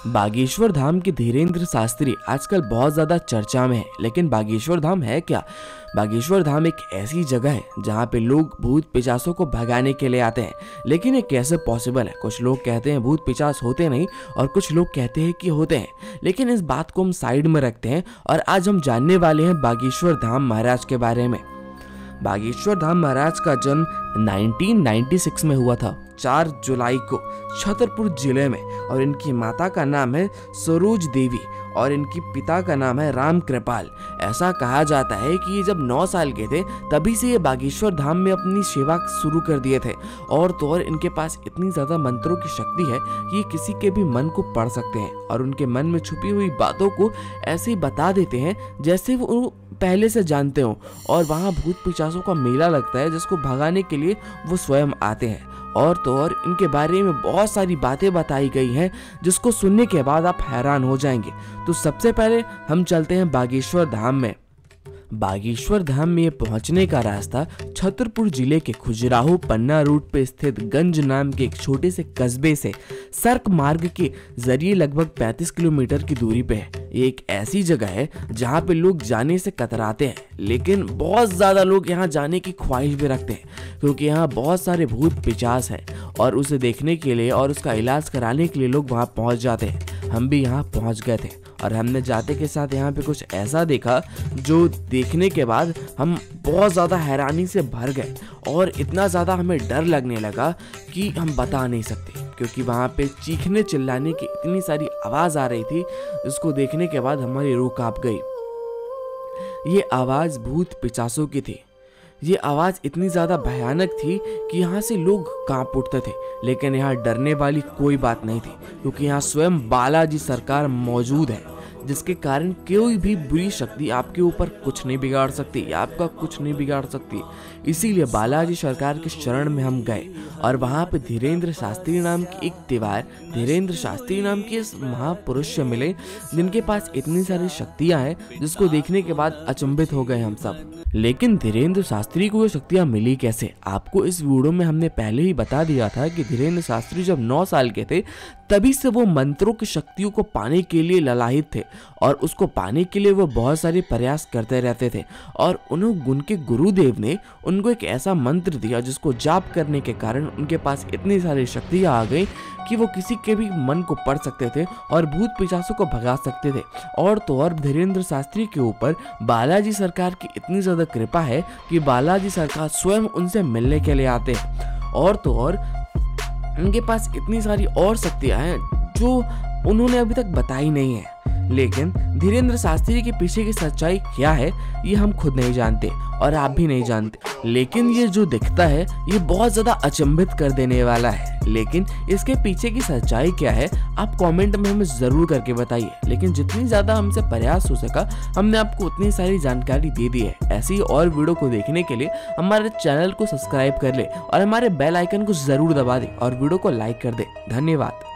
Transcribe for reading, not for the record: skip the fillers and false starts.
बागेश्वर धाम के धीरेन्द्र शास्त्री आजकल बहुत ज्यादा चर्चा में है, लेकिन बागेश्वर धाम है क्या? बागेश्वर धाम एक ऐसी जगह है जहाँ पे लोग भूत पिशाचों को भगाने के लिए आते हैं। लेकिन ये कैसे पॉसिबल है? कुछ लोग कहते हैं भूत पिशाच होते नहीं और कुछ लोग कहते हैं कि होते हैं। लेकिन इस बात को हम साइड में रखते हैं और आज हम जानने वाले हैं बागेश्वर धाम महाराज के बारे में। बागेश्वर धाम महाराज का जन्म 1996 में हुआ था, 4 जुलाई को छतरपुर जिले में। और इनकी माता का नाम है सरोज देवी और इनकी पिता का नाम है राम कृपाल। ऐसा कहा जाता है कि ये जब 9 साल के थे तभी से ये बागेश्वर धाम में अपनी सेवा शुरू कर दिए थे। और तो और इनके पास इतनी ज्यादा मंत्रों की शक्ति है कि ये किसी के भी मन को पढ़ सकते हैं और उनके मन में छुपी हुई बातों को ऐसे ही बता देते हैं जैसे वो पहले से जानते हो। और वहाँ भूत पिशाचों का मेला लगता है जिसको भगाने के लिए वो स्वयं आते हैं। और तो और इनके बारे में बहुत सारी बातें बताई गई हैं जिसको सुनने के बाद आप हैरान हो जाएंगे। तो सबसे पहले हम चलते हैं बागेश्वर धाम में। बागेश्वर धाम में पहुंचने का रास्ता छतरपुर जिले के खजुराहो पन्ना रूट पे स्थित गंज नाम के एक छोटे से कस्बे से सड़क मार्ग के जरिए लगभग 35 किलोमीटर की दूरी पे है। ये एक ऐसी जगह है जहाँ पे लोग जाने से कतराते हैं, लेकिन बहुत ज्यादा लोग यहाँ जाने की ख्वाहिश भी रखते हैं क्योंकि यहाँ बहुत सारे भूत पिशाच हैं और उसे देखने के लिए और उसका इलाज कराने के लिए लोग वहाँ पहुँच जाते हैं। हम भी यहाँ पहुँच गए थे और हमने जाते के साथ यहाँ पे कुछ ऐसा देखा जो देखने के बाद हम बहुत ज़्यादा हैरानी से भर गए और इतना ज़्यादा हमें डर लगने लगा कि हम बता नहीं सकते, क्योंकि वहाँ पे चीखने चिल्लाने की इतनी सारी आवाज़ आ रही थी जिसको देखने के बाद हमारी रूह कांप गई। ये आवाज़ भूत पिशाचों की थी। ये आवाज़ इतनी ज़्यादा भयानक थी कि यहाँ से लोग कांप उठते थे, लेकिन यहाँ डरने वाली कोई बात नहीं थी क्योंकि यहाँ स्वयं बालाजी सरकार मौजूद है, जिसके कारण कोई भी बुरी शक्ति आपके ऊपर कुछ नहीं बिगाड़ सकती, आपका कुछ नहीं बिगाड़ सकती। इसीलिए बालाजी सरकार के शरण में हम गए और वहाँ पे धीरेन्द्र शास्त्री नाम की एक दीवार, धीरेन्द्र शास्त्री नाम के इस महापुरुष से मिले जिनके पास इतनी सारी शक्तियाँ हैं जिसको देखने के बाद अचंभित हो गए हम सब। लेकिन धीरेन्द्र शास्त्री को ये शक्तियाँ मिली कैसे? आपको इस वीडियो में हमने पहले ही बता दिया था कि धीरेन्द्र शास्त्री जब 9 साल के थे तभी से वो मंत्रों की शक्तियों को पाने के लिए ललायित थे और उसको पाने के लिए वो बहुत सारे प्रयास करते रहते थे। और उनके गुरुदेव ने उनको एक ऐसा मंत्र दिया जिसको जाप करने के कारण उनके पास इतनी सारी शक्तियाँ आ गई कि वो किसी के भी मन को पढ़ सकते थे और भूत पिशाचों को भगा सकते थे। और तो और धीरेन्द्र शास्त्री के ऊपर बालाजी सरकार की इतनी ज्यादा कृपा है कि बालाजी सरकार स्वयं उनसे मिलने के लिए आते हैं। और तो और उनके पास इतनी सारी और शक्तियां हैं जो उन्होंने अभी तक बताई नहीं है। लेकिन धीरेन्द्र शास्त्री के पीछे की सच्चाई क्या है ये हम खुद नहीं जानते और आप भी नहीं जानते, लेकिन ये जो दिखता है ये बहुत ज्यादा अचंभित कर देने वाला है। लेकिन इसके पीछे की सच्चाई क्या है आप कमेंट में हमें जरूर करके बताइए। लेकिन जितनी ज्यादा हमसे प्रयास हो सका हमने आपको उतनी सारी जानकारी दे दी है। ऐसी और वीडियो को देखने के लिए हमारे चैनल को सब्सक्राइब कर ले और हमारे बेल आइकन को जरूर दबा दे और वीडियो को लाइक कर दे। धन्यवाद।